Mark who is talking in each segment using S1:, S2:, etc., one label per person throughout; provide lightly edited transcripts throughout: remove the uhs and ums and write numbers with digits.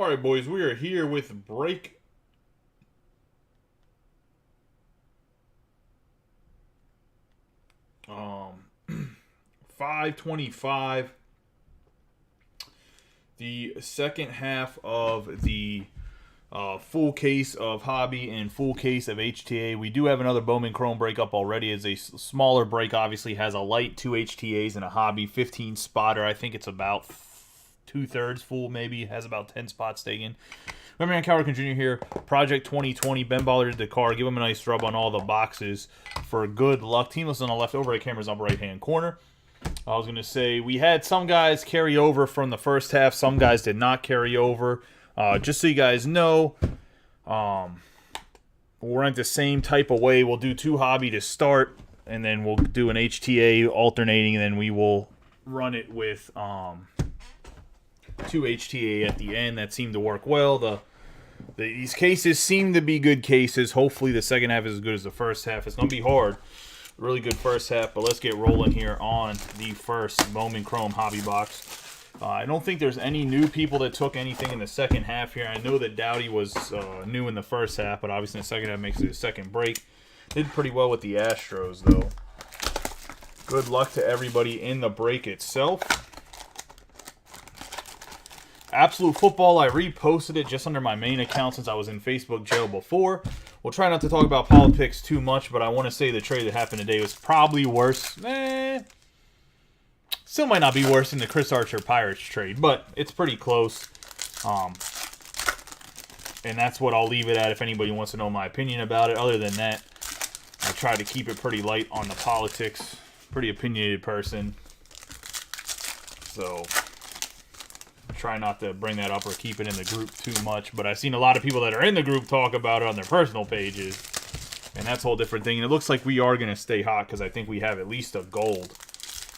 S1: All right, boys, we are here with break 525, the second half of the full case of Hobby and full case of HTA. We do have another Bowman Chrome breakup already. It's a smaller break, obviously has a light, 2 HTAs, and a Hobby 15 spotter. I think it's about two-thirds full, maybe. It has about 10 spots taken. Remember, Coward Jr. here. Project 2020. Ben Baller did the car. Give him a nice rub on all the boxes for good luck. Teamless on the left, overhead cameras on the right-hand corner. I was going to say, we had some guys carry over from the first half. Some guys did not carry over. Just so you guys know, we're in the same type of way. We'll do 2 Hobby to start, and then we'll do an HTA alternating, and then we will run it with 2 HTA at the end. That seemed to work well. These cases seem to be good cases. Hopefully the second half is as good as the first half. It's going to be hard. Really good first half, but let's get rolling here on the first Bowman Chrome Hobby box. I don't think there's any new people that took anything in the second half here. I know that Dowdy was new in the first half, but obviously in the second half makes it a second break. Did pretty well with the Astros, though. Good luck to everybody in the break itself. Absolute Football, I reposted it just under my main account since I was in Facebook jail before. We'll try not to talk about politics too much, but I want to say the trade that happened today was probably worse. Still might not be worse than the Chris Archer Pirates trade, but it's pretty close. And that's what I'll leave it at if anybody wants to know my opinion about it. Other than that, I try to keep it pretty light on the politics. Pretty opinionated person. So try not to bring that up or keep it in the group too much, but I've seen a lot of people that are in the group talk about it on their personal pages, and that's a whole different thing. And it looks like we are going to stay hot because I think we have at least a gold.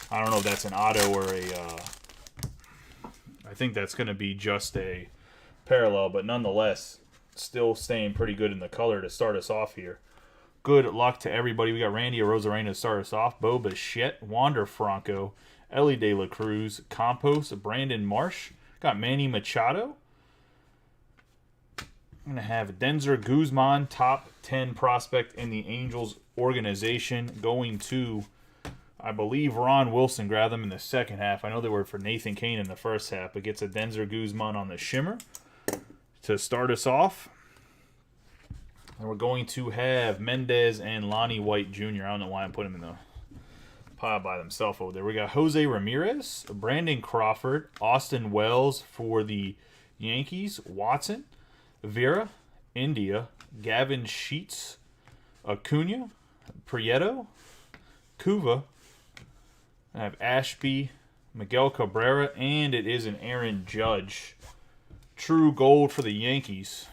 S1: I don't know if that's an auto or I think that's going to be just a parallel, but nonetheless, still staying pretty good in the color to start us off here. Good luck to everybody. We got Randy Arozarena to start us off, Bo Bichette, Wander Franco, Ellie De La Cruz, Campos, Brandon Marsh. Got Manny Machado. I'm going to have Denzer Guzman, top 10 prospect in the Angels organization, going to, I believe, Ron Wilson. Grabbed them in the second half. I know they were for Nathan Kane in the first half, but gets a Denzer Guzman on the shimmer to start us off. And we're going to have Mendez and Lonnie White Jr. I don't know why I'm putting them in the pile by themselves over there. We got Jose Ramirez, Brandon Crawford, Austin Wells for the Yankees, Watson, Vera, India, Gavin Sheets, Acuna, Prieto, Cuva. I have Ashby, Miguel Cabrera, and it is an Aaron Judge. True gold for the Yankees.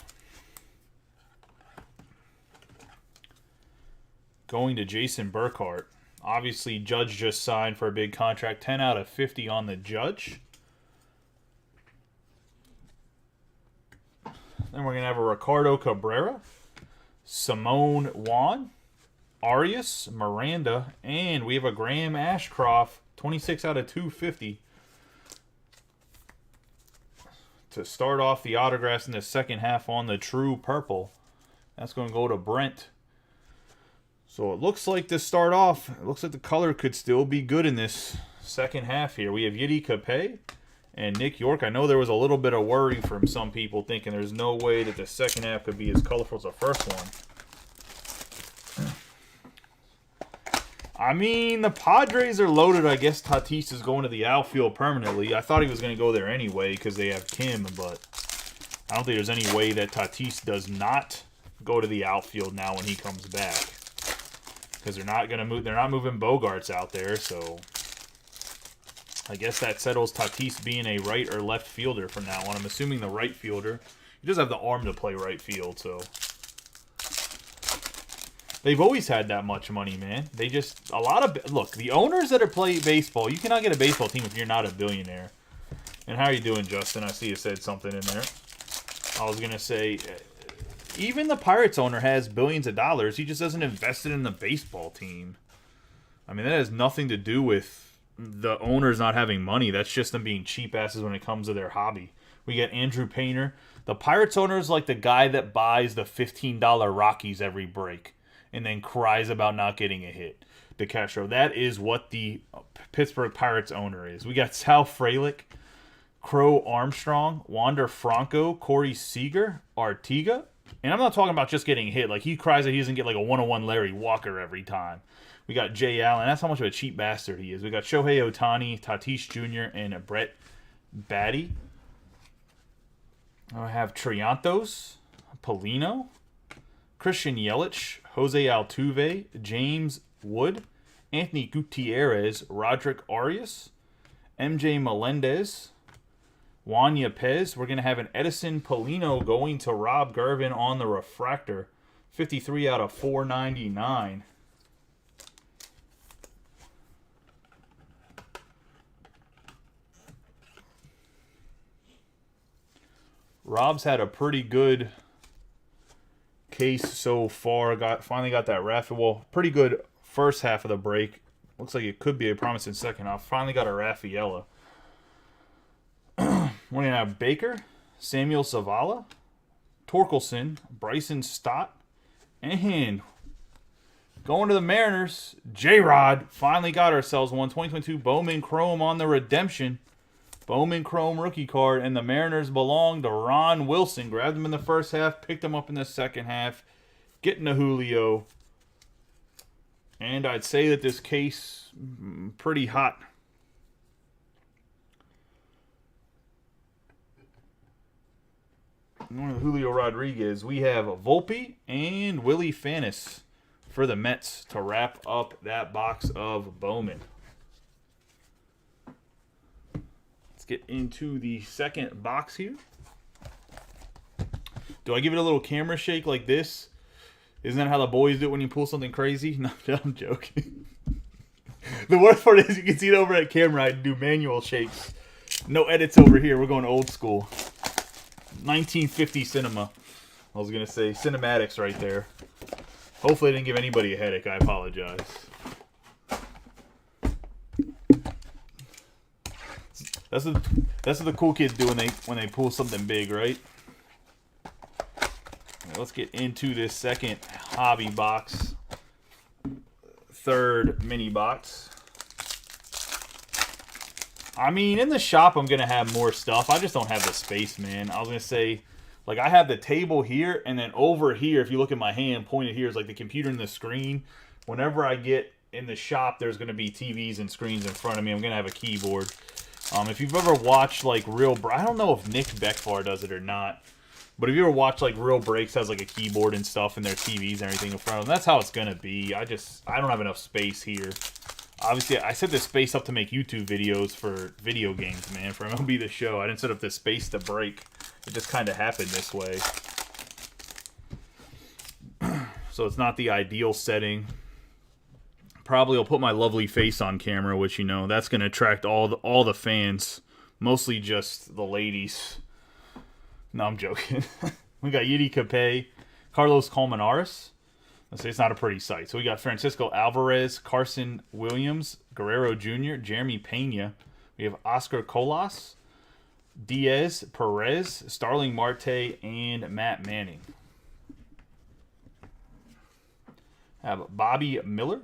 S1: Going to Jason Burkhart. Obviously, Judge just signed for a big contract. 10 out of 50 on the Judge. Then we're going to have a Ricardo Cabrera, Simone Juan, Arias, Miranda, and we have a Graham Ashcroft, 26 out of 250. To start off the autographs in the second half on the True Purple. That's going to go to Brent. So it looks like to start off, it looks like the color could still be good in this second half here. We have Yiddy Capay and Nick York. I know there was a little bit of worry from some people thinking there's no way that the second half could be as colorful as the first one. I mean, the Padres are loaded. I guess Tatis is going to the outfield permanently. I thought he was going to go there anyway because they have Kim, but I don't think there's any way that Tatis does not go to the outfield now when he comes back. Because they're not going to move. They're not moving Bogarts out there, so I guess that settles Tatis being a right or left fielder from now on. I'm assuming the right fielder. He does have the arm to play right field, so they've always had that much money, man. They just look. The owners that are playing baseball, you cannot get a baseball team if you're not a billionaire. And how are you doing, Justin? I see you said something in there. I was gonna say, even the Pirates owner has billions of dollars. He just doesn't invest it in the baseball team. I mean, that has nothing to do with the owners not having money. That's just them being cheap asses when it comes to their hobby. We got Andrew Painter. The Pirates owner is like the guy that buys the $15 Rockies every break and then cries about not getting a hit. DeCastro. That is what the Pittsburgh Pirates owner is. We got Sal Frelick, Crow Armstrong, Wander Franco, Corey Seager, Artiga. And I'm not talking about just getting hit. Like, he cries that he doesn't get like a 101 Larry Walker every time. We got Jay Allen. That's how much of a cheap bastard he is. We got Shohei Ohtani, Tatis Jr., and Brett Batty. I have Triantos, Polino, Christian Yelich, Jose Altuve, James Wood, Anthony Gutierrez, Roderick Arias, MJ Melendez, Juan Yepez. We're going to have an Edison Polino going to Rob Gervin on the refractor. 53 out of 499. Rob's had a pretty good case so far. Finally got that Rafa. Well, pretty good first half of the break. Looks like it could be a promising second half. Finally got a Raffaella. We're going to have Baker, Samuel Zavala, Torkelson, Bryson Stott, and going to the Mariners, J-Rod. Finally got ourselves one. 2022 Bowman Chrome on the redemption. Bowman Chrome rookie card, and the Mariners belong to Ron Wilson. Grabbed him in the first half, picked him up in the second half, getting to Julio. And I'd say that this case, pretty hot. One of Julio Rodriguez. We have Volpe and Willie Fanis for the Mets to wrap up that box of Bowman. Get into the second box here. Do I give it a little camera shake like this? Isn't that how the boys do it when you pull something crazy? No, I'm joking. The worst part is you can see it over at camera. I do manual shakes. No edits over here. We're going old school. 1950 cinema. I was going to say cinematics right there. Hopefully I didn't give anybody a headache. I apologize. That's what the cool kids do when they pull something big, right? Right, let's get into this second hobby box, third mini box. I mean, in the shop, I'm gonna have more stuff. I just don't have the space, man. I was gonna say, like, I have the table here, and then over here, if you look at my hand, pointed here is like the computer and the screen. Whenever I get in the shop, there's gonna be TVs and screens in front of me. I'm gonna have a keyboard. If you've ever watched, like, I don't know if Nick Beckfar does it or not, but if you ever watch, like, Real Breaks has, like, a keyboard and stuff and their TVs and everything in front of them, that's how it's going to be. I don't have enough space here. Obviously, I set this space up to make YouTube videos for video games, man, for MLB The Show. I didn't set up this space to break. It just kind of happened this way. So it's not the ideal setting. Probably I'll put my lovely face on camera, which, you know, that's going to attract all the fans. Mostly just the ladies. No, I'm joking. We got Yidi Capay, Carlos Colmenares. Let's say it's not a pretty sight. So we got Francisco Alvarez, Carson Williams, Guerrero Jr., Jeremy Pena. We have Oscar Colas, Diaz, Perez, Starling Marte, and Matt Manning. Have Bobby Miller,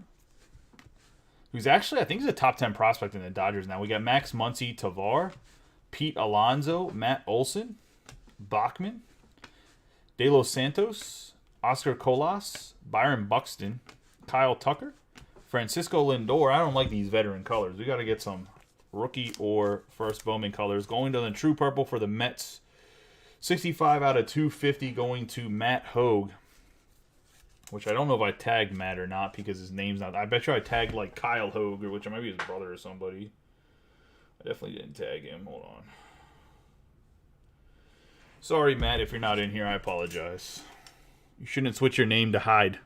S1: who's actually, I think he's a top 10 prospect in the Dodgers now. We got Max Muncy, Tavar, Pete Alonso, Matt Olson, Bachman, De Los Santos, Oscar Colas, Byron Buxton, Kyle Tucker, Francisco Lindor. I don't like these veteran colors. We got to get some rookie or first Bowman colors. Going to the True Purple for the Mets. 65 out of 250 going to Matt Hogue. Which I don't know if I tagged Matt or not because his name's not. I bet you I tagged like Kyle Hogue, which might be his brother or somebody. I definitely didn't tag him. Hold on. Sorry, Matt, if you're not in here, I apologize. You shouldn't switch your name to hide.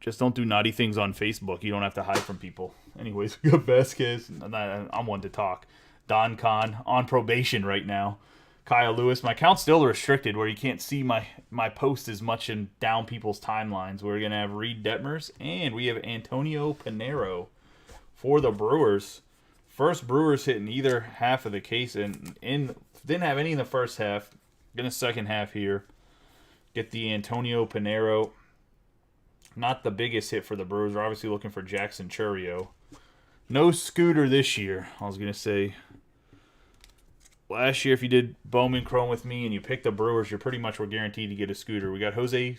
S1: Just don't do naughty things on Facebook. You don't have to hide from people. Anyways, we got Vasquez. I'm one to talk. Don Kahn on probation right now. Kyle Lewis. My account's still restricted where you can't see my post as much and down people's timelines. We're going to have Reed Detmers. And we have Antonio Pinero for the Brewers. First Brewers hit in either half of the case, and didn't have any in the first half. In the second half here, get the Antonio Pinero. Not the biggest hit for the Brewers. We're obviously looking for Jackson Chourio. No Scooter this year. I was going to say, last year if you did Bowman Chrome with me and you picked the Brewers, you're pretty much were guaranteed to get a Scooter. We got Jose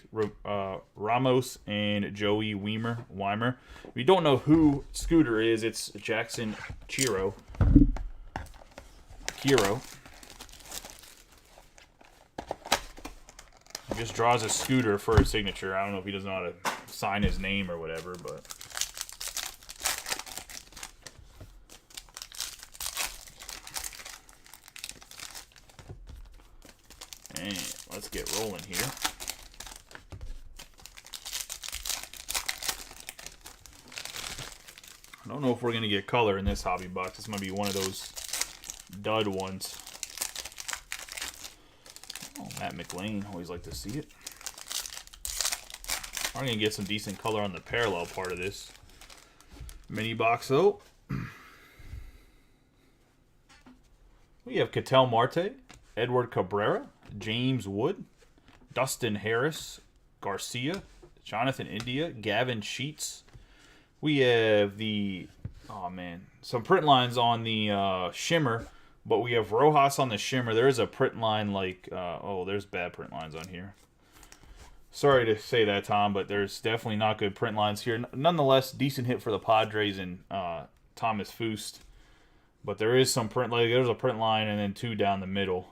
S1: Ramos and Joey Weimer. If you don't know who Scooter is, it's Jackson Chourio. He just draws a Scooter for his signature. I don't know if he doesn't know how to sign his name or whatever, but... And let's get rolling here. I don't know if we're going to get color in this hobby box. This might be one of those dud ones. Oh, Matt McLean. Always like to see it. I'm going to get some decent color on the parallel part of this mini box, though. We have Ketel Marte, Edward Cabrera, James Wood, Dustin Harris, Garcia, Jonathan India, Gavin Sheets. We have some print lines on the Shimmer, but we have Rojas on the Shimmer. There is a print line like, there's bad print lines on here. Sorry to say that, Tom, but there's definitely not good print lines here. Nonetheless, decent hit for the Padres and Thomas Fust. But there is some print, like there's a print line and then two down the middle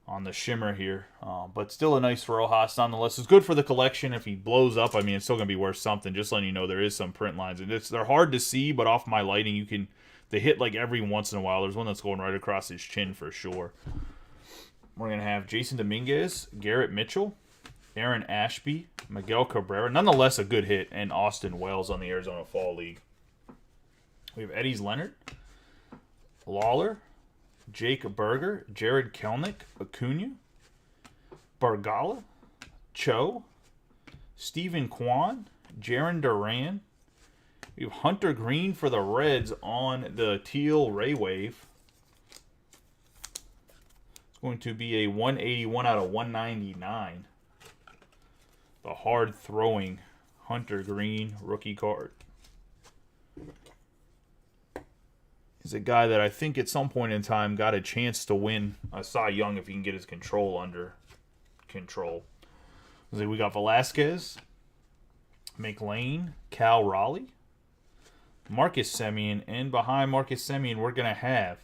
S1: on the Shimmer here. But still a nice Rojas nonetheless. It's good for the collection. If he blows up, I mean, it's still going to be worth something. Just letting you know there is some print lines. And they're hard to see, but off my lighting, they hit like every once in a while. There's one that's going right across his chin for sure. We're going to have Jason Dominguez, Garrett Mitchell, Aaron Ashby, Miguel Cabrera. Nonetheless, a good hit. And Austin Wells on the Arizona Fall League. We have Eddie's Leonard, Lawler, Jake Berger, Jared Kelnick, Acuna, Bargala, Cho, Stephen Kwan, Jaron Duran. We have Hunter Green for the Reds on the Teal Ray Wave. It's going to be a 181 out of 199. The hard-throwing Hunter Green rookie card. He's a guy that I think at some point in time got a chance to win a Cy Young if he can get his control under control. So we got Velasquez, McLean, Cal Raleigh, Marcus Semien, and behind Marcus Semien we're going to have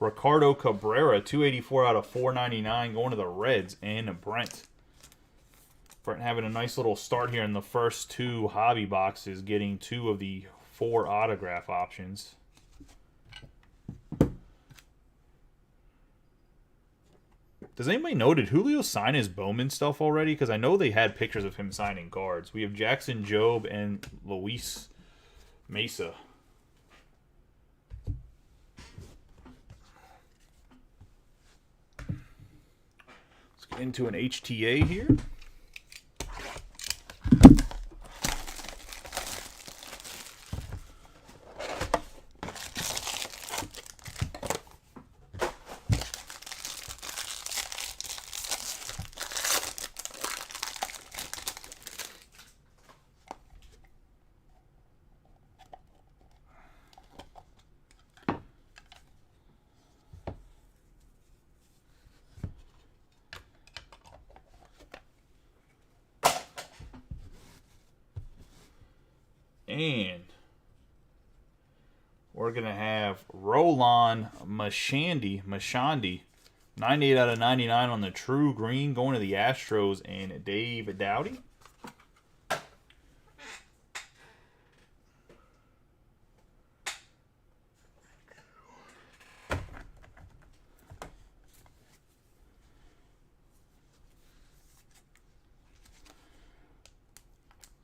S1: Ricardo Cabrera, 284 out of 499 going to the Reds, and Brent. Brent having a nice little start here in the first two hobby boxes, getting 2 of the 4 autograph options. Does anybody know, did Julio sign his Bowman stuff already? Because I know they had pictures of him signing cards. We have Jackson Jobe and Luis Mesa. Let's get into an HTA here. And we're going to have Roland Mashandi, 98 out of 99 on the True Green, going to the Astros, and Dave Dowdy.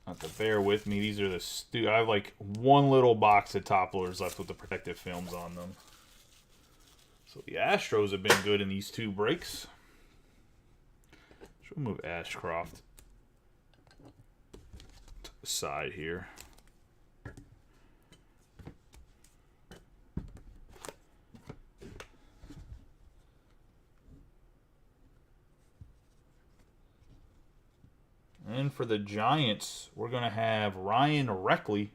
S1: Have to bear with me. These are the I have like one little box of top loaders left with the protective films on them. So the Astros have been good in these 2 breaks. Should we move Ashcroft to the side here? And for the Giants, we're going to have Ryan Reckley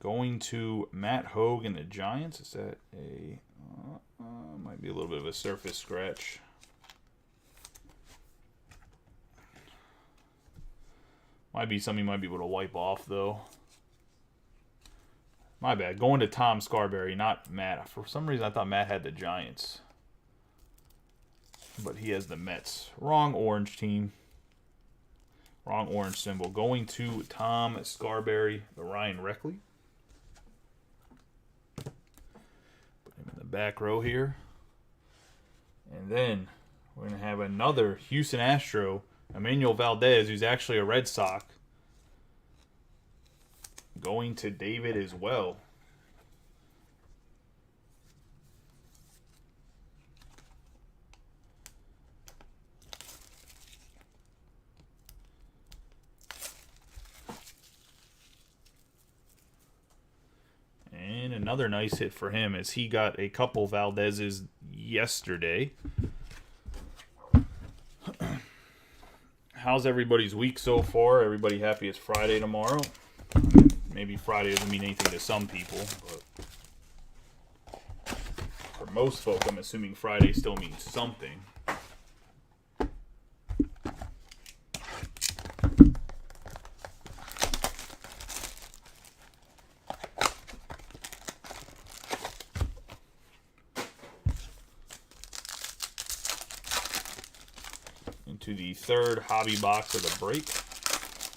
S1: going to Matt Hogue and the Giants. Is that a... might be a little bit of a surface scratch. Might be something you might be able to wipe off, though. My bad. Going to Tom Scarberry, not Matt. For some reason, I thought Matt had the Giants. But he has the Mets. Wrong orange team. Wrong orange symbol. Going to Tom Scarberry, the Ryan Reckley. Put him in the back row here. And then we're going to have another Houston Astro, Emmanuel Valdez, who's actually a Red Sox. Going to David as well. And another nice hit for him as he got a couple Valdez's yesterday. How's everybody's week so far? Everybody happy it's Friday tomorrow? Maybe Friday doesn't mean anything to some people, but for most folk, I'm assuming Friday still means something. Into the third hobby box of the break.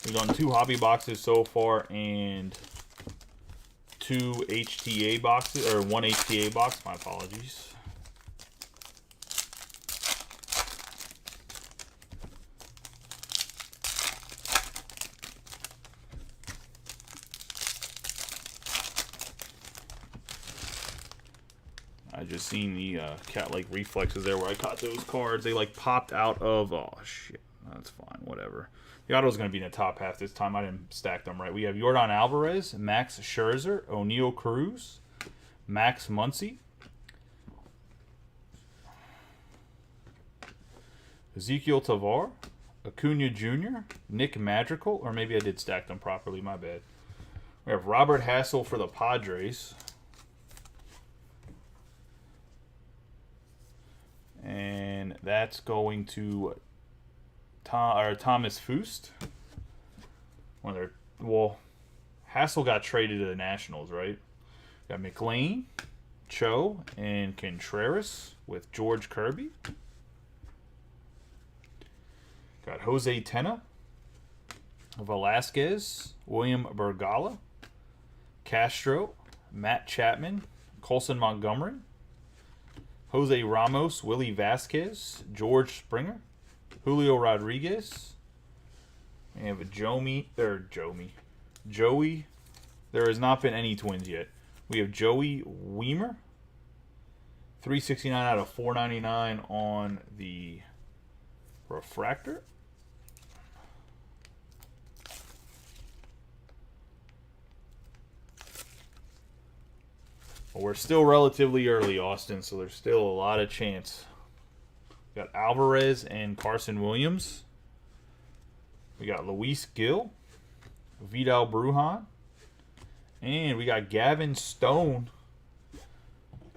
S1: We've done 2 hobby boxes so far and 2 HTA boxes, or 1 HTA box, my apologies. I just seen the cat-like reflexes there where I caught those cards. They like popped out of, oh shit, that's fine, whatever. The auto's going to be in the top half this time. I didn't stack them right. We have Yordan Alvarez, Max Scherzer, O'Neal Cruz, Max Muncy, Ezekiel Tavar, Acuna Jr., Nick Madrigal, or maybe I did stack them properly, my bad. We have Robert Hassel for the Padres. And that's going to Thomas Fust. Well, Hassel got traded to the Nationals, right? Got McLean, Cho, and Contreras with George Kirby. Got Jose Tena, Velasquez, William Bergala, Castro, Matt Chapman, Colson Montgomery, Jose Ramos, Willie Vasquez, George Springer, Julio Rodriguez. We have a Joey. There has not been any Twins yet. We have Joey Weimer. 369 out of 499 on the refractor. Well, we're still relatively early, Austin, so there's still a lot of chance. We got Alvarez and Carson Williams. We got Luis Gil, Vidal Brujan, and we got Gavin Stone.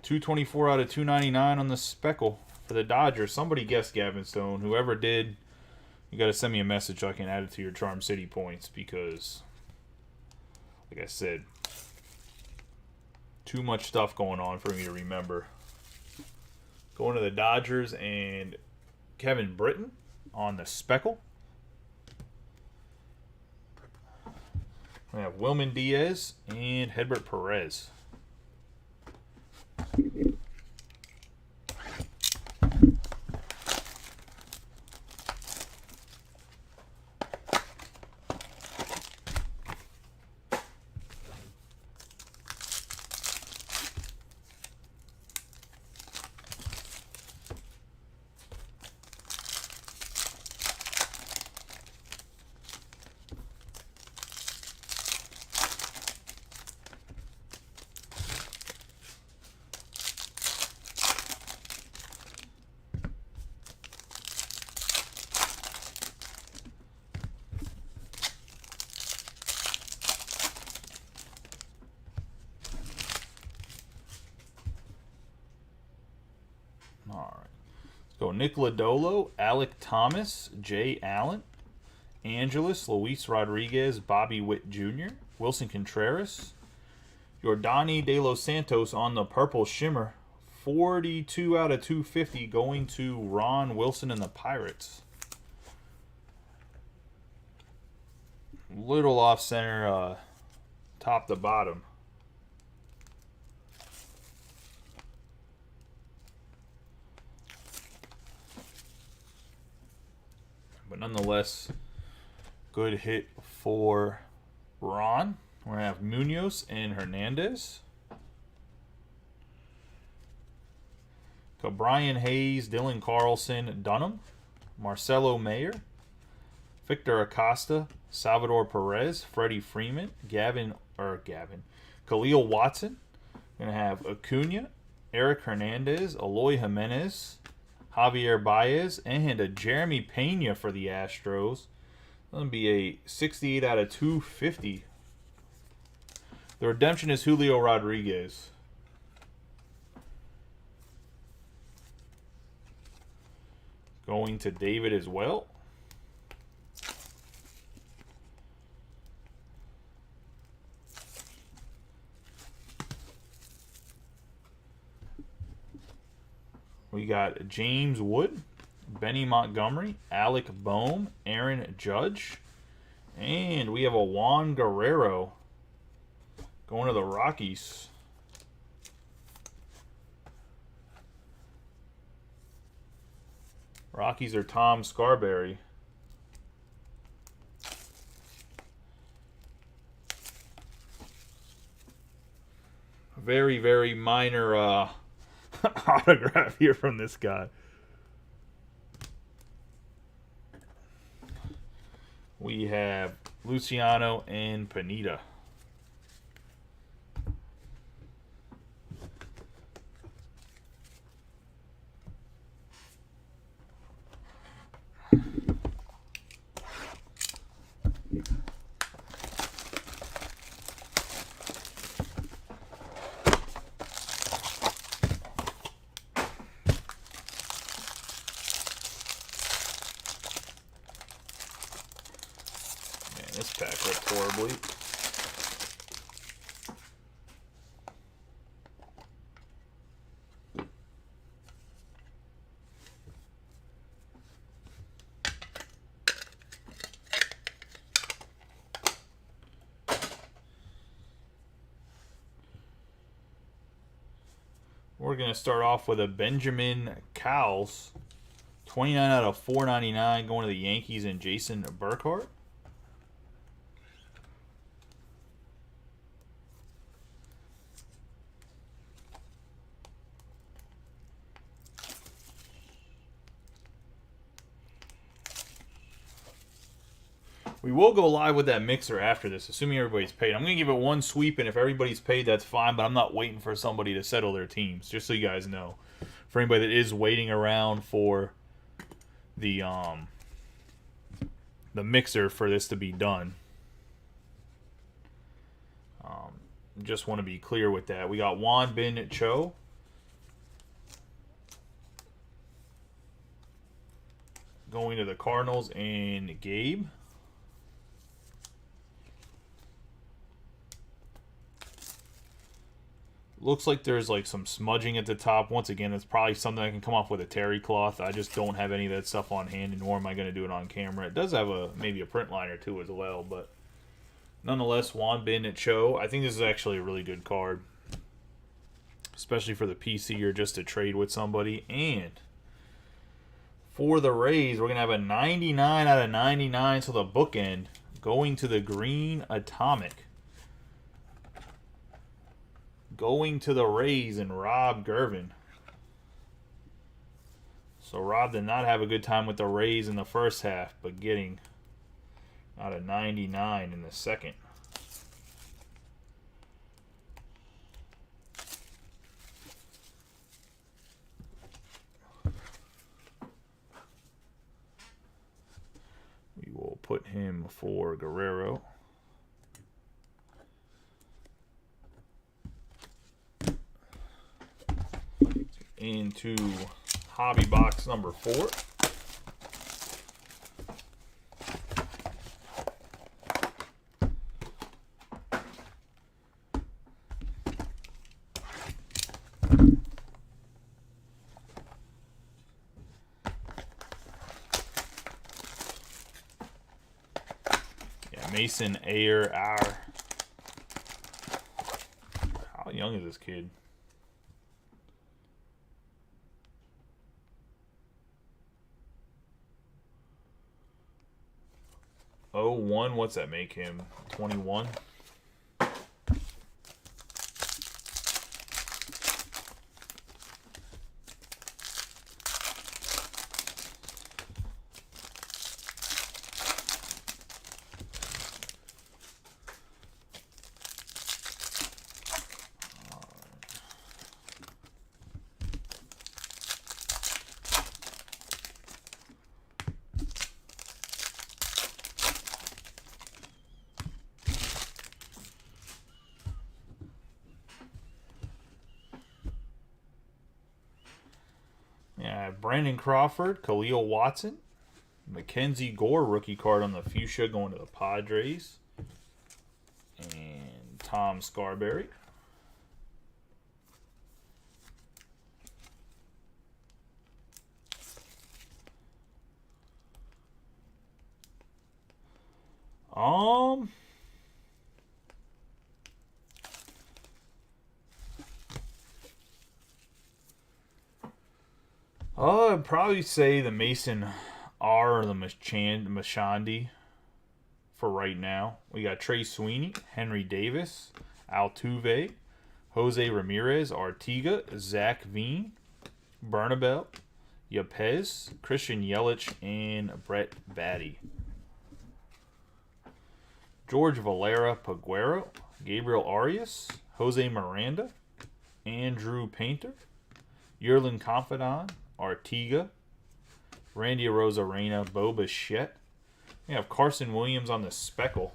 S1: 224 out of 299 on the speckle for the Dodgers. Somebody guessed Gavin Stone. Whoever did, you got to send me a message so I can add it to your Charm City points because, like I said, too much stuff going on for me to remember. Going to the Dodgers and Kevin Britton on the speckle. We have Wilman Diaz and Hedbert Perez. All right. Let's go Nick Lodolo, Alec Thomas, Jay Allen, Angeles, Luis Rodriguez, Bobby Witt Jr., Wilson Contreras, Yordani De Los Santos on the purple shimmer. 42 out of 250 going to Ron Wilson and the Pirates. Little off center, top to bottom. But nonetheless, good hit for Ron. We're going to have Munoz and Hernandez. Got Brian Hayes, Dylan Carlson, Dunham, Marcelo Mayer, Victor Acosta, Salvador Perez, Freddie Freeman, Khalil Watson. Going to have Acuna, Eric Hernandez, Eloy Jimenez, Javier Baez, and a Jeremy Pena for the Astros. Going to be a 68 out of 250. The redemption is Julio Rodriguez. Going to David as well. We got James Wood, Benny Montgomery, Alec Bohm, Aaron Judge, and we have a Juan Guerrero going to the Rockies. Rockies are Tom Scarberry. Very, very minor autograph here from this guy. We have Luciano and Pineda. This pack ripped horribly. We're going to start off with a Benjamin Cowles. 29 out of 499 going to the Yankees and Jason Burkhart. We will go live with that mixer after this, assuming everybody's paid. I'm going to give it one sweep, and if everybody's paid, that's fine, but I'm not waiting for somebody to settle their teams, just so you guys know. For anybody that is waiting around for the mixer for this to be done. Just want to be clear with that. We got Juan Bin Cho. Going to the Cardinals and Gabe. Looks like there's like some smudging at the top. Once again, it's probably something I can come off with a terry cloth. I just don't have any of that stuff on hand, and nor am I going to do it on camera. It does have maybe a print liner too as well, but nonetheless, Juan Bin Cho. I think this is actually a really good card, especially for the PC or just to trade with somebody. And for the Rays, we're going to have a 99 out of 99, so the bookend going to the Green Atomic. Going to the Rays and Rob Gervin. So Rob did not have a good time with the Rays in the first half, but getting out of 99 in the second. We will put him for Guerrero. Into Hobby box number 4. Yeah, Mason Ayer. How young is this kid? Oh, 01, what's that make him? 21? Yeah, Brandon Crawford, Khalil Watson, Mackenzie Gore, rookie card on the fuchsia going to the Padres, and Tom Scarberry. I'd probably say the Mason R or the Machandi for right now. We got Trey Sweeney, Henry Davis, Altuve, Jose Ramirez, Artiga, Zach Veen, Bernabel, Yepez, Christian Yelich, and Brett Batty. George Valera Paguero, Gabriel Arias, Jose Miranda, Andrew Painter, Yerlin Confidant, Artiga, Randy Arozarena, Bo Bichette. We have Carson Williams on the speckle.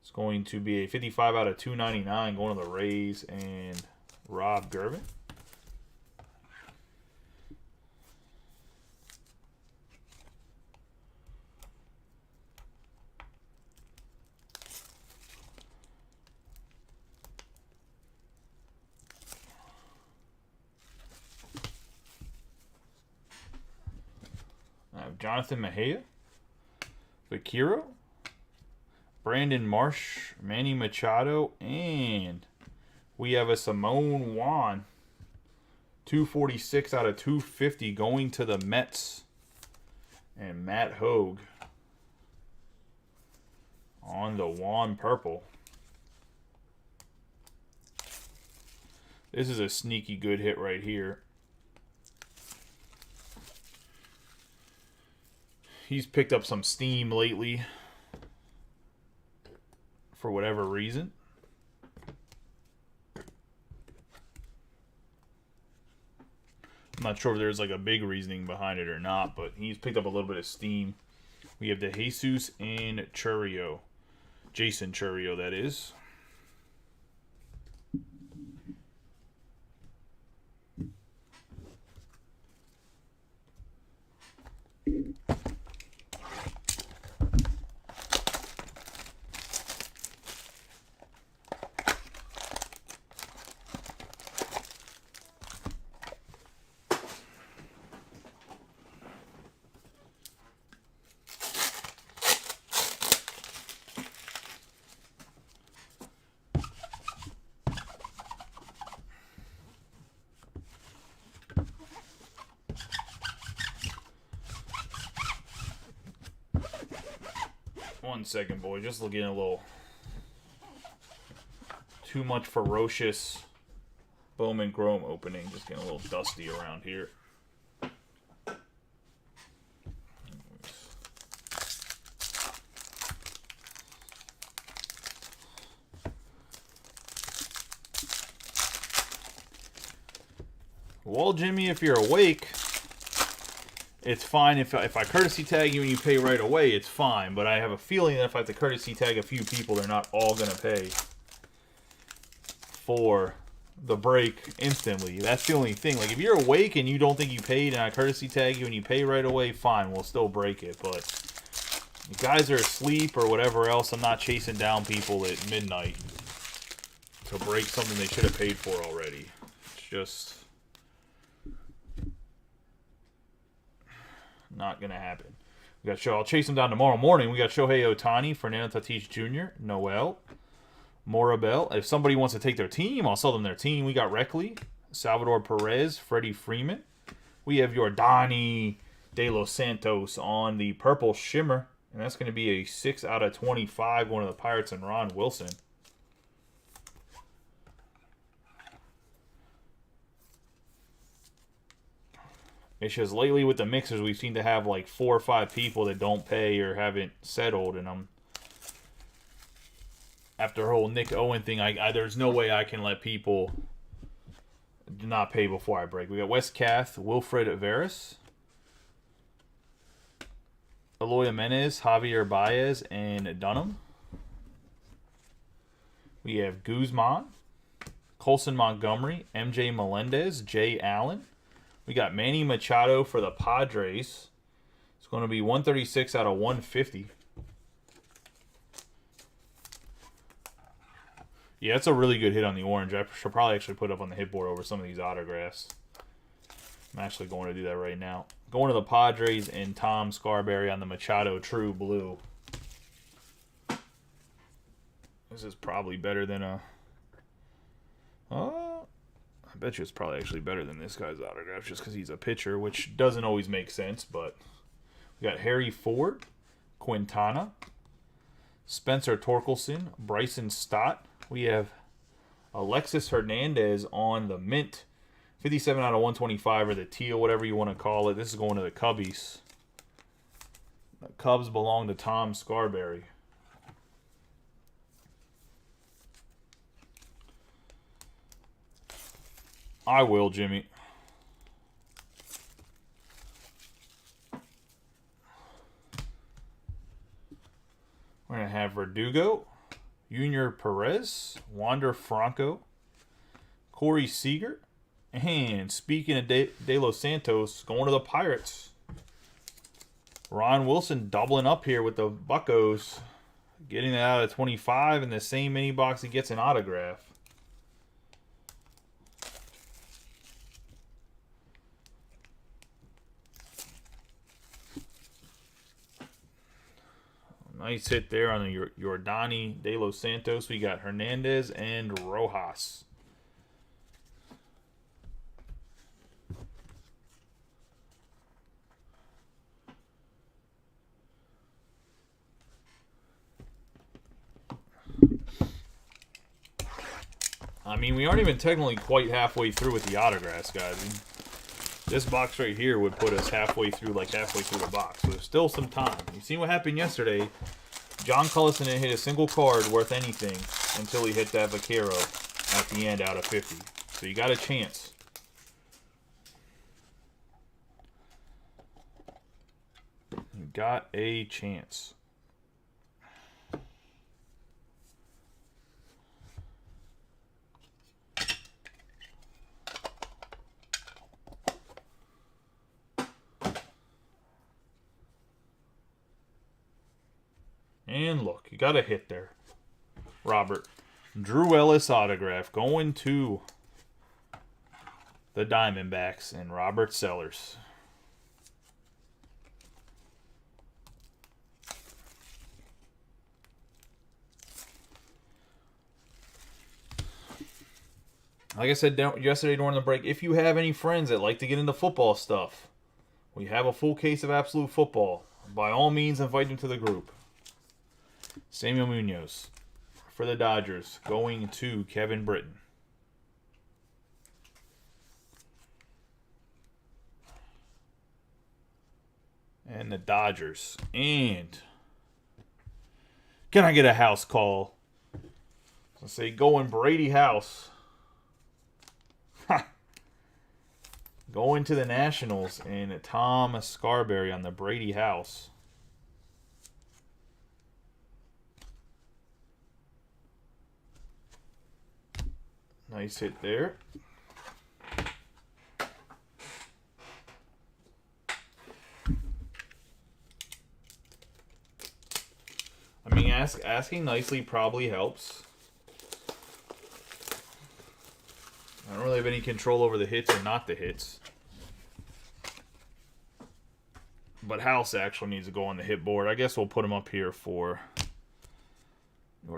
S1: It's going to be a 55 out of 299 going to the Rays and Rob Gervin. I have Jonathan Mejia, Vaquero, Brandon Marsh, Manny Machado, and we have a Simone Juan, 246 out of 250 going to the Mets, and Matt Hogue on the Juan purple. This is a sneaky good hit right here. He's picked up some steam lately for whatever reason. I'm not sure if there's like a big reasoning behind it or not, but he's picked up a little bit of steam. We have the Jesus and Churrio. Jason Churrio, that is. One second, boy. Just looking a little too much ferocious Bowman Chrome opening. Just getting a little dusty around here. Well, Jimmy, if you're awake, it's fine. If I courtesy tag you and you pay right away, it's fine. But I have a feeling that if I have to courtesy tag a few people, they're not all going to pay for the break instantly. That's the only thing. Like, if you're awake and you don't think you paid and I courtesy tag you and you pay right away, fine, we'll still break it. But if you guys are asleep or whatever else, I'm not chasing down people at midnight to break something they should have paid for already. It's just not going to happen. We got I'll chase them down tomorrow morning. We got Shohei Ohtani, Fernando Tatis Jr., Noel, Morabel. If somebody wants to take their team, I'll sell them their team. We got Reckley, Salvador Perez, Freddie Freeman. We have Yordani De Los Santos on the Purple Shimmer. And that's going to be a 6 out of 25, one of the Pirates and Ron Wilson. It's just lately with the mixers, we seem to have like 4 or 5 people that don't pay or haven't settled. And after the whole Nick Owen thing, there's no way I can let people not pay before I break. We got Wes Kath, Wilfred Veras, Eloy Jimenez, Javier Baez, and Dunham. We have Guzman, Colson Montgomery, MJ Melendez, Jay Allen. We got Manny Machado for the Padres. It's going to be 136 out of 150. Yeah, it's a really good hit on the orange. I should probably actually put it up on the hit board over some of these autographs. I'm actually going to do that right now. Going to the Padres and Tom Scarberry on the Machado True Blue. This is probably better than a... I bet you it's probably actually better than this guy's autograph just because he's a pitcher, which doesn't always make sense. But we got Harry Ford, Quintana, Spencer Torkelson, Bryson Stott. We have Alexis Hernandez on the mint. 57 out of 125 or the teal, whatever you want to call it. This is going to the Cubbies. The Cubs belong to Tom Scarberry. I will, Jimmy. We're going to have Verdugo, Junior Perez, Wander Franco, Corey Seager, and speaking of De Los Santos, going to the Pirates. Ron Wilson doubling up here with the Buccos, getting it out of 25 in the same mini box he gets an autograph. Nice hit there on the Yordani De Los Santos. We got Hernandez and Rojas. I mean, we aren't even technically quite halfway through with the autographs, guys. This box right here would put us halfway through the box. So there's still some time. You seen what happened yesterday. John Cullison didn't hit a single card worth anything until he hit that Vaquero at the end out of 50. So you got a chance. You got a chance. And look, you got a hit there. Robert. Drew Ellis autograph going to the Diamondbacks and Robert Sellers. Like I said yesterday during the break, if you have any friends that like to get into football stuff, we have a full case of Absolute Football. By all means, invite them to the group. Samuel Munoz for the Dodgers going to Kevin Britton. And the Dodgers. And can I get a house call? Let's say going Brady House. Going to the Nationals and Tom Scarberry on the Brady House. Nice hit there. I mean, asking nicely probably helps. I don't really have any control over the hits or not the hits. But House actually needs to go on the hit board. I guess we'll put him up here for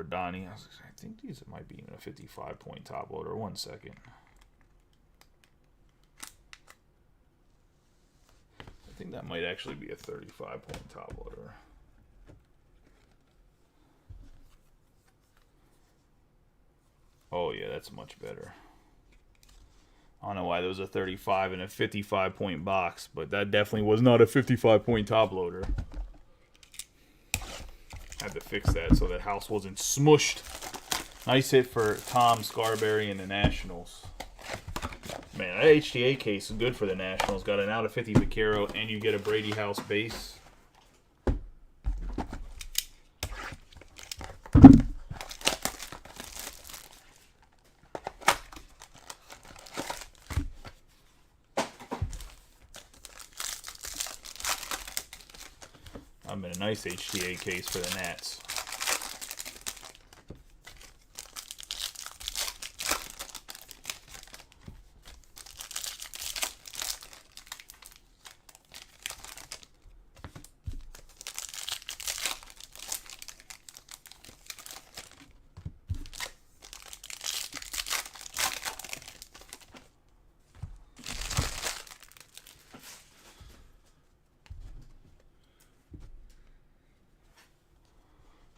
S1: Donnie. I think these might be even a 55-point top loader. 1 second. I think that might actually be a 35-point top loader. Oh, yeah, that's much better. I don't know why there was a 35 and a 55-point box, but that definitely was not a 55-point top loader. Had to fix that so that House wasn't smushed. Nice hit for Tom Scarberry and the Nationals. Man, that HTA case is good for the Nationals. Got an out of 50 Vaquero, and you get a Brady House base. Been a nice HTA case for the Nats.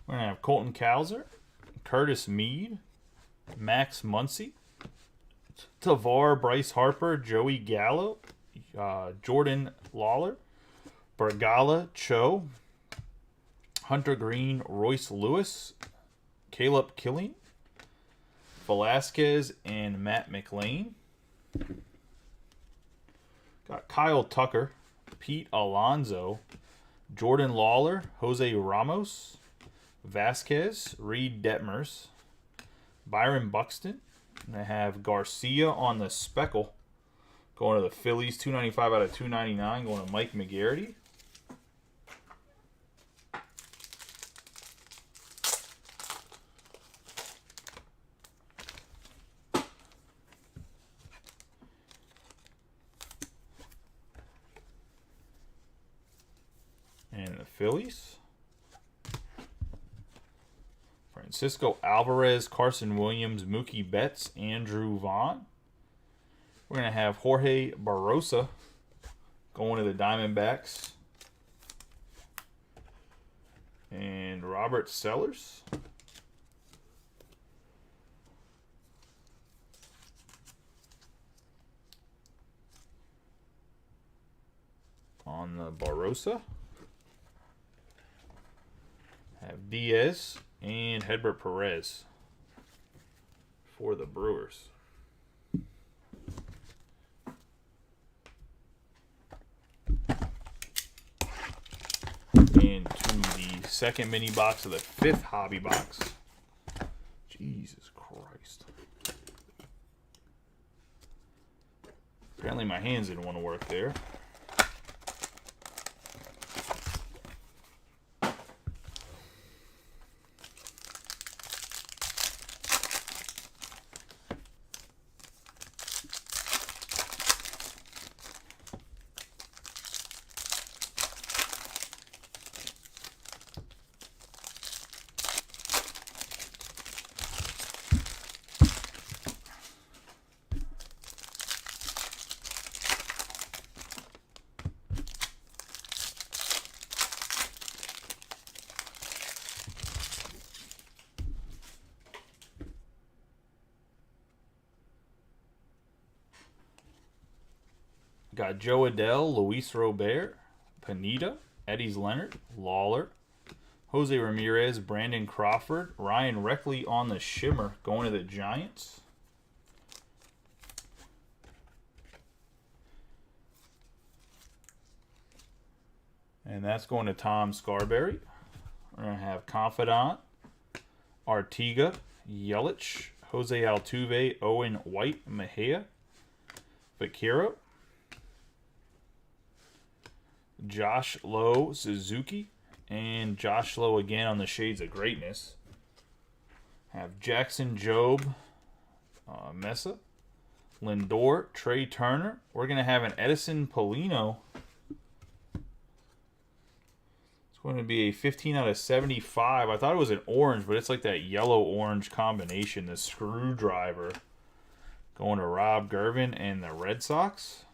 S1: We're going to have Colton Cowser, Curtis Mead, Max Muncy, Tavar Bryce Harper, Joey Gallo, Jordan Lawler, Bergala Cho, Hunter Green, Royce Lewis, Caleb Killing, Velasquez, and Matt McLean. Got Kyle Tucker, Pete Alonso, Jordan Lawler, Jose Ramos, Vasquez, Reed Detmers, Byron Buxton. And I have Garcia on the speckle. Going to the Phillies, 295 out of 299. Going to Mike McGarity. And the Phillies. Francisco Alvarez, Carson Williams, Mookie Betts, Andrew Vaughn. We're going to have Jorge Barrosa going to the Diamondbacks. And Robert Sellers. On the Barrosa. Have Diaz and Hedbert Perez for the Brewers. And to the second mini box of the 5th hobby box. Jesus Christ. Apparently my hands didn't want to work there. Got Joe Adell, Luis Robert, Pineda, Eddie's Leonard, Lawler, Jose Ramirez, Brandon Crawford, Ryan Reckley on the shimmer going to the Giants. And that's going to Tom Scarberry. We're going to have Confidant, Artiga, Yelich, Jose Altuve, Owen White, Mejia, Vaquero, Josh Lowe, Suzuki, and Josh Lowe again on the Shades of Greatness. Have Jackson Jobe, Mesa, Lindor, Trey Turner. We're going to have an Edison Polino. It's going to be a 15 out of 75. I thought it was an orange, but it's like that yellow-orange combination, the screwdriver. Going to Rob Gervin and the Red Sox.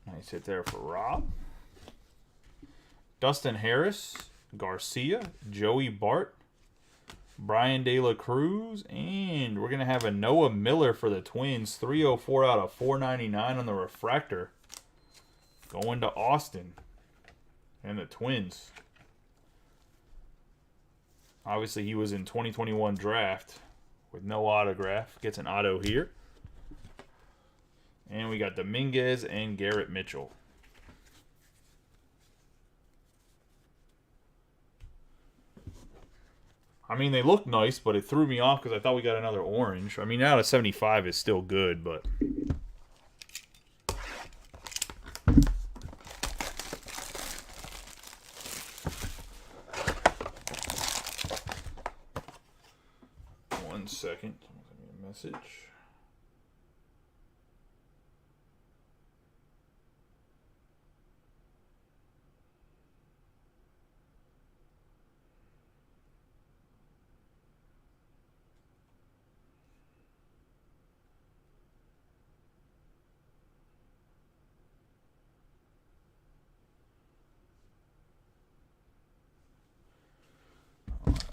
S1: Nice hit there for Rob. Dustin Harris, Garcia, Joey Bart, Brian De La Cruz, and we're going to have a Noah Miller for the Twins. 304 out of 499 on the refractor. Going to Austin and the Twins. Obviously, he was in 2021 draft with no autograph. Gets an auto here. And we got Dominguez and Garrett Mitchell. I mean, they look nice, but it threw me off because I thought we got another orange. I mean, out of 75 is still good, but... One second. Someone sent me a message.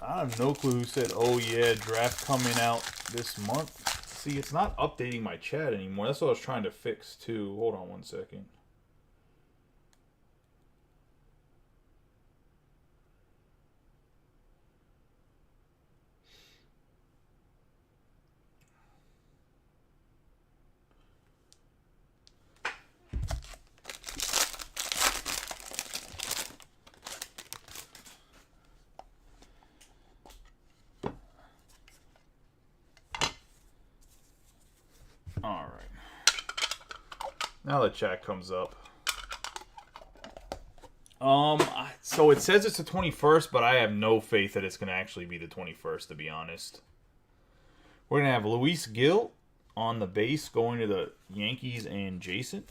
S1: I have no clue who said, oh yeah, draft coming out this month. See, it's not updating my chat anymore. That's what I was trying to fix too. Hold on one second. All right. Now the chat comes up. So it says it's the 21st, but I have no faith that it's going to actually be the 21st, to be honest. We're going to have Luis Gil on the base going to the Yankees and Jason.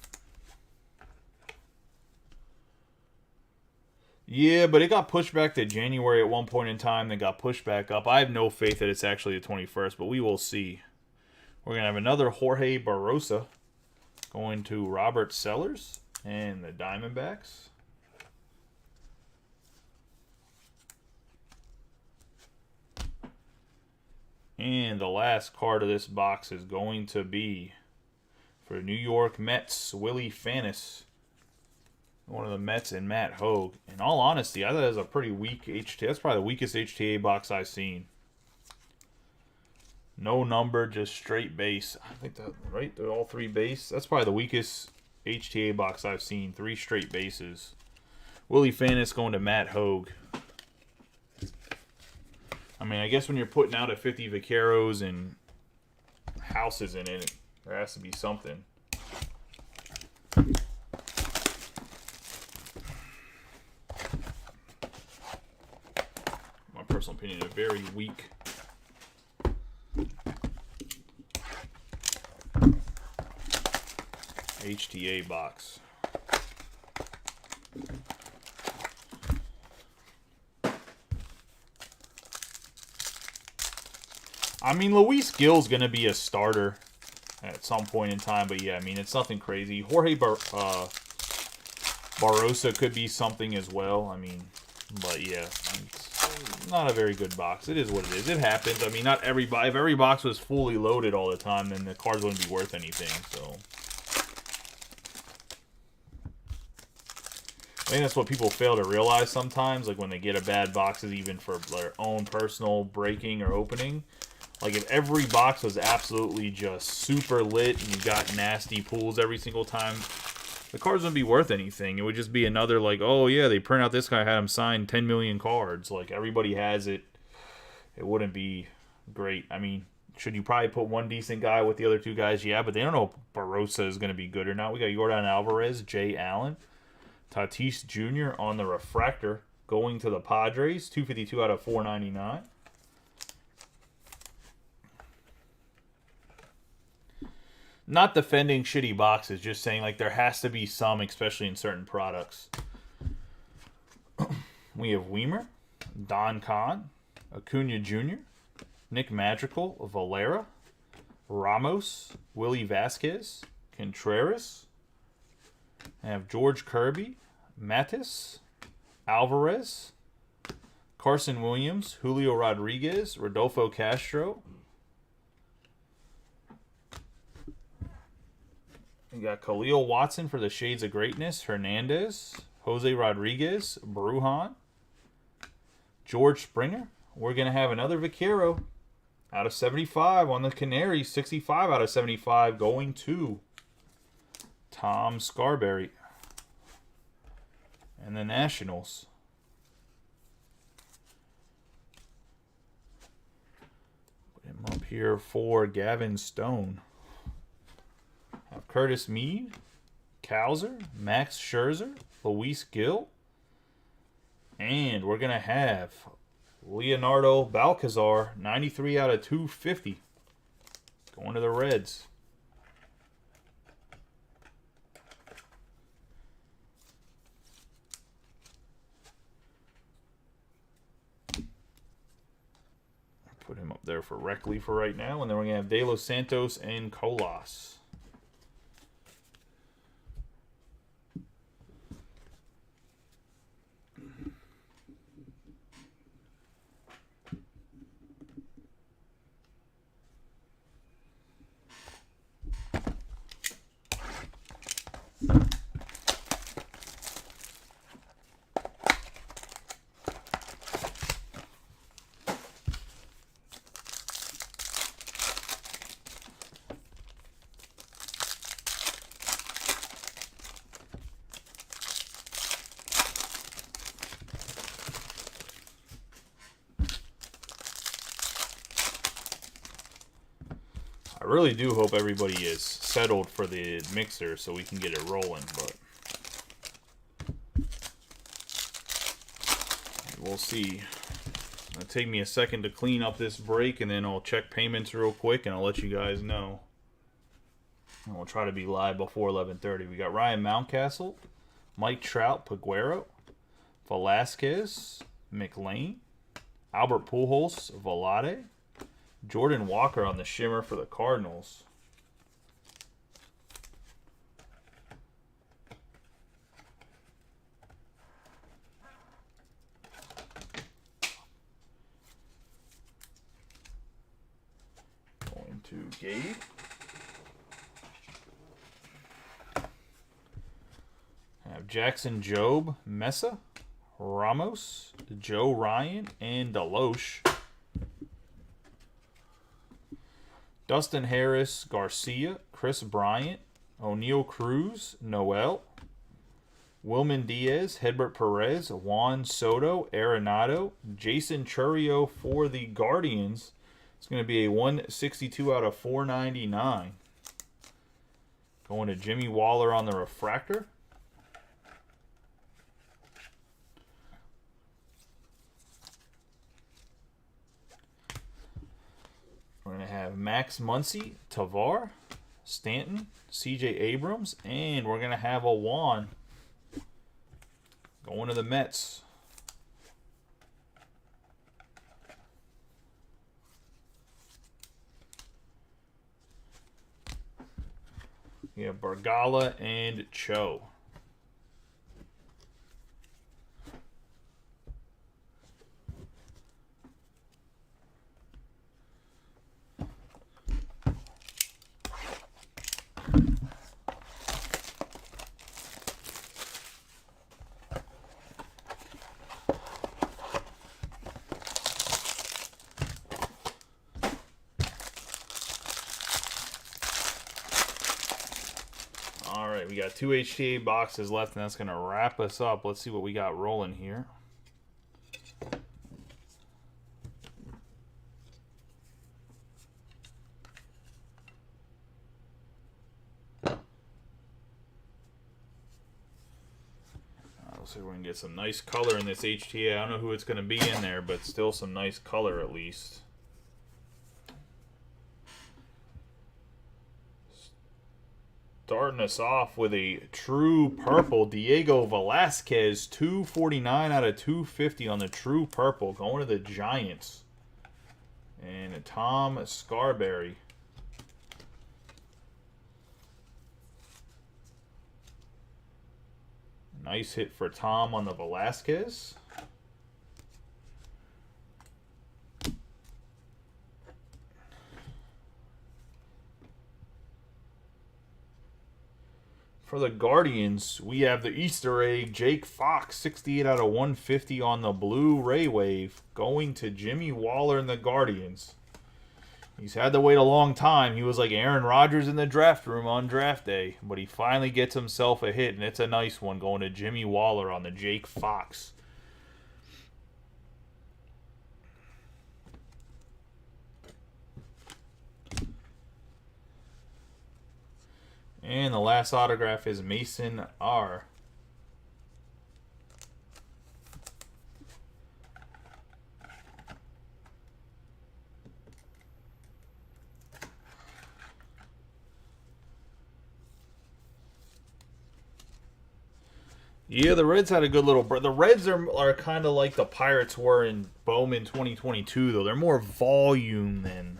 S1: Yeah, but it got pushed back to January at one point in time, then got pushed back up. I have no faith that it's actually the 21st, but we will see. We're going to have another Jorge Barrosa going to Robert Sellers and the Diamondbacks. And the last card of this box is going to be for New York Mets, Willie Fanis. One of the Mets and Matt Hogue. In all honesty, I thought it was a pretty weak HTA. That's probably the weakest HTA box I've seen. No number, just straight base. I think that, right? They're all three base. That's probably the weakest HTA box I've seen. 3 straight bases. Willie Fanis going to Matt Hogue. I mean, I guess when you're putting out a 50 Vaqueros and houses in it, there has to be something. My personal opinion, a very weak HTA box. I mean, Luis Gil's going to be a starter at some point in time, but yeah, I mean, it's nothing crazy. Jorge Barrosa could be something as well. I mean, but yeah, it's not a very good box. It is what it is. It happens. I mean, not everybody. If every box was fully loaded all the time, then the cards wouldn't be worth anything. So I think that's what people fail to realize sometimes, like when they get a bad boxes, even for their own personal breaking or opening. Like if every box was absolutely just super lit and you got nasty pulls every single time, the cards wouldn't be worth anything. It would just be another like, oh yeah, they print out this guy, had him sign 10 million cards. Like everybody has it. it wouldn't be great. I mean, should you probably put one decent guy with the other two guys? Yeah, but they don't know if Barossa is going to be good or not. We got Yordan Alvarez, Jay Allen, Tatis Jr. on the refractor going to the Padres, 252 out of 499. Not defending shitty boxes, just saying like there has to be some, especially in certain products. We have Weimer, Don Kahn, Acuna Jr., Nick Madrigal, Valera, Ramos, Willie Vasquez, Contreras. I have George Kirby, Mattis, Alvarez, Carson Williams, Julio Rodriguez, Rodolfo Castro. We got Khalil Watson for the Shades of Greatness, Hernandez, Jose Rodriguez, Brujan, George Springer. We're going to have another Vaquero out of 75 on the Canaries, 65 out of 75 going to Tom Scarberry and the Nationals. Put him up here for Gavin Stone. Have Curtis Mead, Kowser, Max Scherzer, Luis Gil, and we're going to have Leonardo Balcazar, 93 out of 250, going to the Reds. Put him up there for Reckley for right now, and then we're going to have De Los Santos and Colas. I really do hope everybody is settled for the mixer so we can get it rolling, but we'll see. It'll take me a second to clean up this break, and then I'll check payments real quick, and I'll let you guys know. And we'll try to be live before 11:30. We got Ryan Mountcastle, Mike Trout, Peguero, Velasquez, McLean, Albert Pujols, Velade, Jordan Walker on the shimmer for the Cardinals. Going to Gabe. Have Jackson Jobe, Mesa, Ramos, Joe Ryan, and Deloche. Dustin Harris, Garcia, Chris Bryant, O'Neal Cruz, Noel, Wilman Diaz, Hedbert Perez, Juan Soto, Arenado, Jason Chourio for the Guardians. It's going to be a 162 out of 499. Going to Jimmy Waller on the refractor. We're going to have Max Muncy, Tavar, Stanton, C.J. Abrams, and we're going to have a Juan going to the Mets. We have Bargala and Cho. All right, we got 2 HTA boxes left, and that's going to wrap us up. Let's see what we got rolling here. So we're going to get some nice color in this HTA. I don't know who it's going to be in there, but still some nice color at least. Starting us off with a true purple, Diego Velasquez, 249 out of 250 on the true purple, going to the Giants. And Tom Scarberry. Nice hit for Tom on the Velasquez. For the Guardians, we have the Easter egg, Jake Fox, 68 out of 150 on the blue Ray Wave, going to Jimmy Waller and the Guardians. He's had to wait a long time. He was like Aaron Rodgers in the draft room on draft day, but he finally gets himself a hit, and it's a nice one going to Jimmy Waller on the Jake Fox. And the last autograph is Mason R. Yeah, the Reds had a good little... The Reds are kind of like the Pirates were in Bowman 2022, though. They're more volume than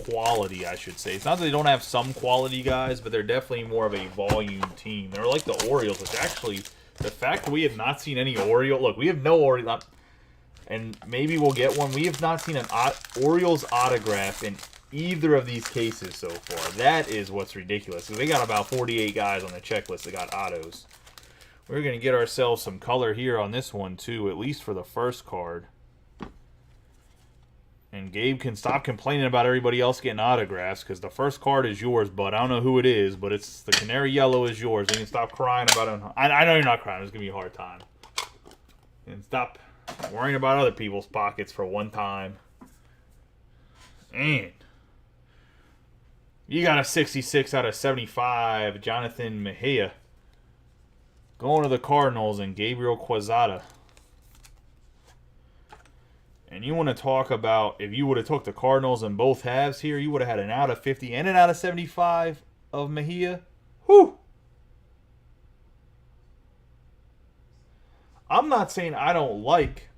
S1: quality, I should say. It's not that they don't have some quality guys, but they're definitely more of a volume team. They're like the Orioles, which actually... The fact that we have not seen any Orioles... Look, we have no Orioles... And maybe we'll get one. We have not seen an Orioles autograph in either of these cases so far. That is what's ridiculous. They got about 48 guys on the checklist that got autos. We're going to get ourselves some color here on this one, too, at least for the first card. And Gabe can stop complaining about everybody else getting autographs, because the first card is yours, bud. I don't know who it is, but it's the Canary Yellow is yours. You can stop crying about it. I know you're not crying. It's going to be a hard time. And stop worrying about other people's pockets for one time. And you got a 66 out of 75, Jonathan Mejia. Going to the Cardinals and Gabriel Quezada. And you want to talk about, if you would have took the Cardinals in both halves here, you would have had an out of 50 and an out of 75 of Mejia. Whew! I'm not saying I don't like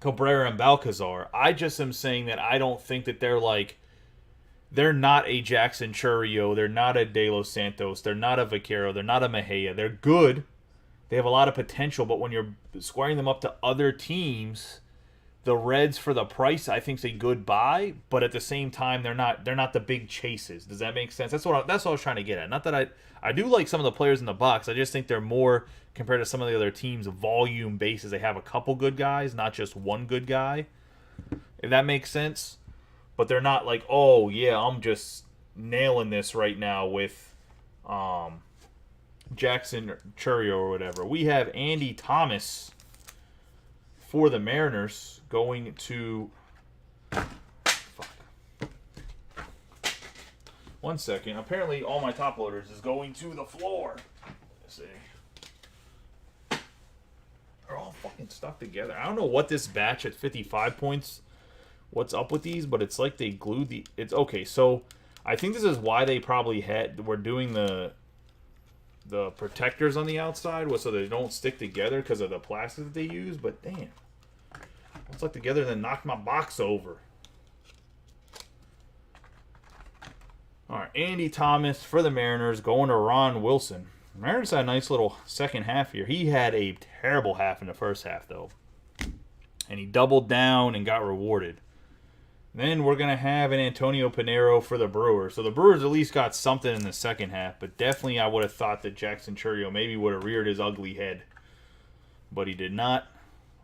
S1: Cabrera and Balcazar. I just am saying that I don't think that they're not a Jackson Chourio. They're not a De Los Santos. They're not a Vaquero. They're not a Mejia. They're good. They have a lot of potential, but when you're squaring them up to other teams, the Reds for the price, I think, is a good buy, but at the same time, they're not the big chases. Does that make sense? That's what I was trying to get at. Not that I do like some of the players in the box. I just think they're more, compared to some of the other teams, volume bases. They have a couple good guys, not just one good guy. If that makes sense. But they're not like, oh, yeah, I'm just nailing this right now with Jackson Chourio or whatever. We have Andy Thomas for the Mariners going to... Fuck. 1 second. Apparently, all my top loaders is going to the floor. Let's see. They're all fucking stuck together. I don't know what this batch at 55 points... What's up with these, but it's like they glued the... It's okay, so I think this is why they probably were doing the protectors on the outside, was so they don't stick together because of the plastic that they use, but damn. It's like together and then knocked my box over. Alright, Andy Thomas for the Mariners going to Ron Wilson. Mariners had a nice little second half here. He had a terrible half in the first half, though. And he doubled down and got rewarded. Then we're going to have an Antonio Pinero for the Brewers. So the Brewers at least got something in the second half. But definitely I would have thought that Jackson Chourio maybe would have reared his ugly head. But he did not.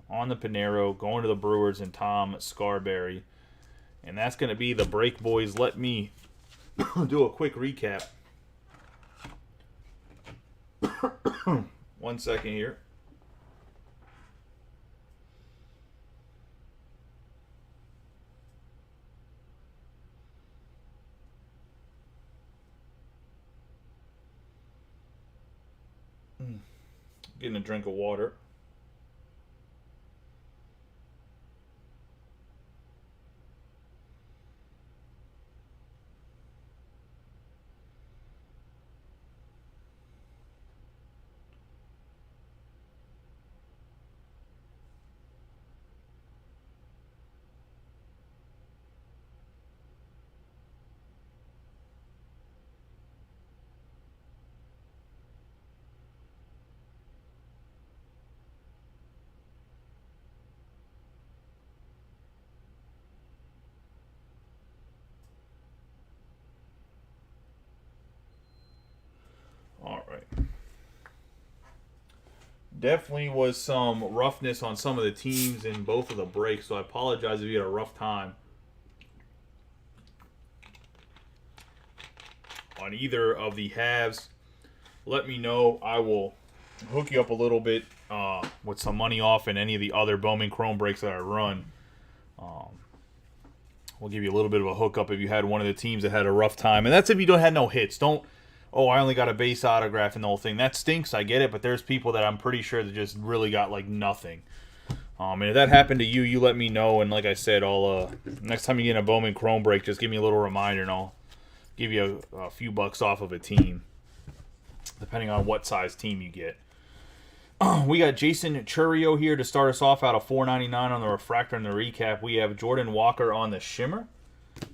S1: On the Pinero, going to the Brewers and Tom Scarberry. And that's going to be the break, boys. Let me do a quick recap. 1 second here. Getting a drink of water. All right. Definitely was some roughness on some of the teams in both of the breaks, so I apologize if you had a rough time on either of the halves. Let me know. I will hook you up a little bit with some money off in any of the other Bowman Chrome breaks that I run. We'll give you a little bit of a hookup if you had one of the teams that had a rough time. And that's if you don't had no hits. Don't, oh, I only got a base autograph and the whole thing. That stinks. I get it. But there's people that I'm pretty sure that just really got like nothing. And if that happened to you, you let me know. And like I said, I'll next time you get in a Bowman Chrome break, just give me a little reminder and I'll give you a few bucks off of a team, depending on what size team you get. We got Jason Churio here to start us off out of $4.99 on the refractor and the recap. We have Jordan Walker on the shimmer.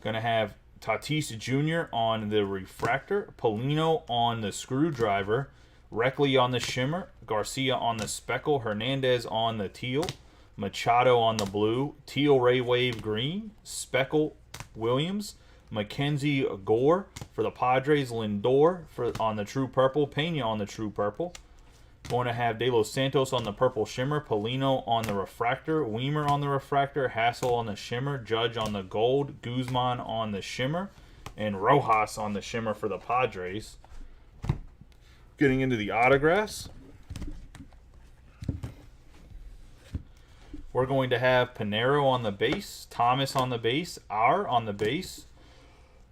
S1: Going to have Tatis Jr. on the refractor. Polino on the screwdriver. Reckley on the shimmer. Garcia on the speckle. Hernandez on the teal. Machado on the blue. Teal Ray Wave green. Speckle Williams. Mackenzie Gore for the Padres. Lindor on the true purple. Pena on the true purple. Going to have De Los Santos on the purple shimmer, Polino on the refractor, Weimer on the refractor, Hassel on the shimmer, Judge on the gold, Guzman on the shimmer, and Rojas on the shimmer for the Padres. Getting into the autographs, we're going to have Pinero on the base, Thomas on the base, R on the base,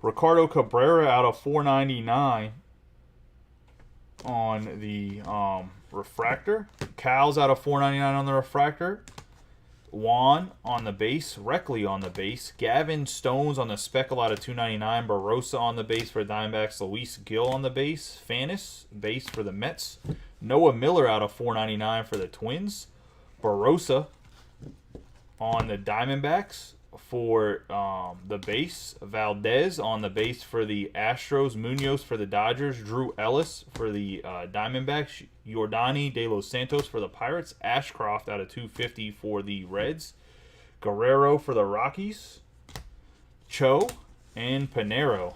S1: Ricardo Cabrera out of $4.99 on the refractor. Cal's out of $4.99 on the refractor. Juan on the base. Reckley on the base. Gavin Stones on the speckle out of $2.99. Barossa on the base for Diamondbacks. Luis Gil on the base. Fanis, base for the Mets. Noah Miller out of $4.99 for the Twins. Barossa on the Diamondbacks for the base. Valdez on the base for the Astros. Munoz for the Dodgers. Drew Ellis for the Diamondbacks. Yordani De Los Santos for the Pirates. Ashcroft out of $2.50 for the Reds. Guerrero for the Rockies. Cho and Pinero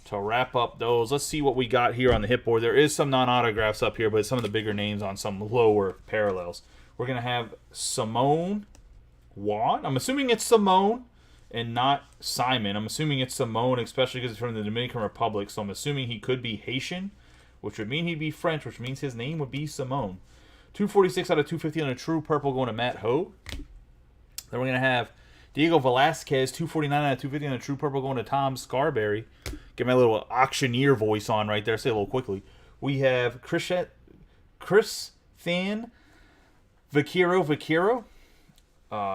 S1: to wrap up those. Let's see what we got here on the hit board. There is some non-autographs up here, but some of the bigger names on some lower parallels. We're going to have Simone Juan. I'm assuming it's Simone and not Simon. I'm assuming it's Simone, especially because it's from the Dominican Republic. So I'm assuming he could be Haitian, which would mean he'd be French, which means his name would be Simone. 246 out of 250 on a true purple going to Matt Hogue. Then we're going to have Diego Velasquez, 249 out of 250 on a true purple going to Tom Scarberry. Get my little auctioneer voice on right there. Say it a little quickly. We have Chris Than Vaquero.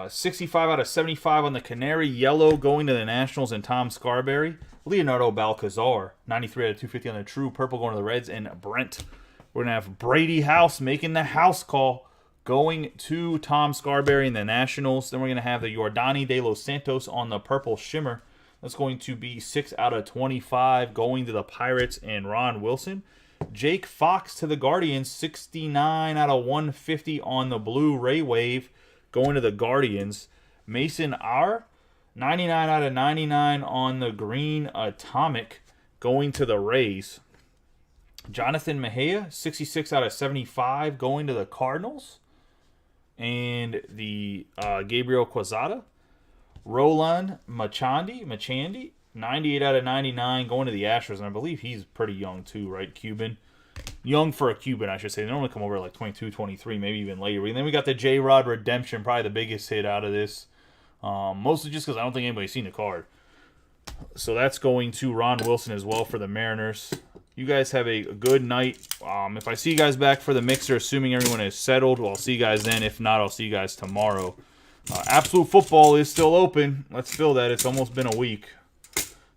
S1: 65 out of 75 on the Canary. Yellow going to the Nationals and Tom Scarberry. Leonardo Balcazar, 93 out of 250 on the true purple going to the Reds. And Brent. We're going to have Brady House making the house call going to Tom Scarberry and the Nationals. Then we're going to have the Yordani De Los Santos on the purple shimmer. That's going to be 6 out of 25 going to the Pirates and Ron Wilson. Jake Fox to the Guardians, 69 out of 150 on the blue Ray Wave going to the Guardians. Mason R, 99 out of 99 on the green Atomic going to the Rays. Jonathan Mejia, 66 out of 75 going to the Cardinals. And the Gabriel Quezada. Roland Machandy, 98 out of 99 going to the Astros. And I believe he's pretty young too, right? Cuban. Young for a Cuban, I should say. They normally come over like 22, 23, maybe even later. And then we got the J-Rod Redemption, probably the biggest hit out of this. Mostly just because I don't think anybody's seen the card. So that's going to Ron Wilson as well for the Mariners. You guys have a good night. If I see you guys back for the mixer, assuming everyone is settled, well, I'll see you guys then. If not, I'll see you guys tomorrow. Absolute Football is still open. Let's fill that. It's almost been a week.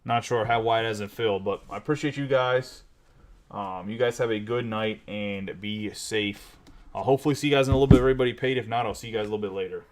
S1: Not sure why it hasn't filled, but I appreciate you guys. You guys have a good night and be safe. I'll hopefully see you guys in a little bit. Everybody paid. If not, I'll see you guys a little bit later.